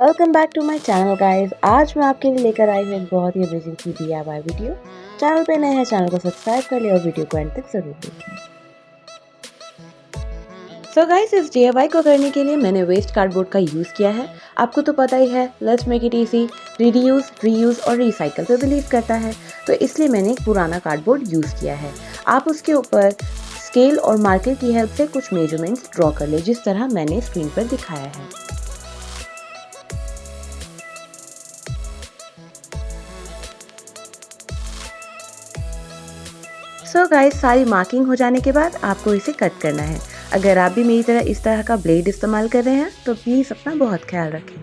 Welcome back to my channel guys. आज मैं आपके लिए लेकर आई हूँ एक बहुत ही अमेजिंग सी DIY वीडियो। चैनल पे नए हैं, चैनल को सब्सक्राइब कर लिया और वीडियो को एंड तक जरूर देखें। सो गाइस, इस DIY को करने के लिए मैंने वेस्ट कार्डबोर्ड का यूज़ किया है। आपको तो पता ही है, let's make it easy, reduce, reuse और रिसाइकल पे बिलीव करता है, तो इसलिए मैंने एक पुराना कार्डबोर्ड यूज़ किया है। आप उसके ऊपर स्केल और मार्कर की हेल्प से कुछ मेजरमेंट्स ड्रॉ कर ले, जिस तरह मैंने स्क्रीन पर दिखाया है। सो गाइस, सारी मार्किंग हो जाने के बाद आपको इसे कट करना है। अगर आप भी मेरी तरह इस तरह का ब्लेड इस्तेमाल कर रहे हैं तो प्लीज़ अपना बहुत ख्याल रखें।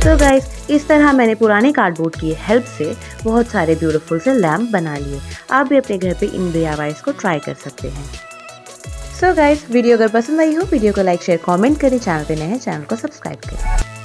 तो गाइस, इस तरह मैंने पुराने कार्डबोर्ड की हेल्प से बहुत सारे ब्यूटीफुल से लैम्प बना लिए। आप भी अपने घर पे इन DIYs को ट्राई कर सकते हैं। सो गाइस, वीडियो अगर पसंद आई हो, वीडियो को लाइक, शेयर, कमेंट करें। चैनल पे नए हैं, चैनल को सब्सक्राइब करें।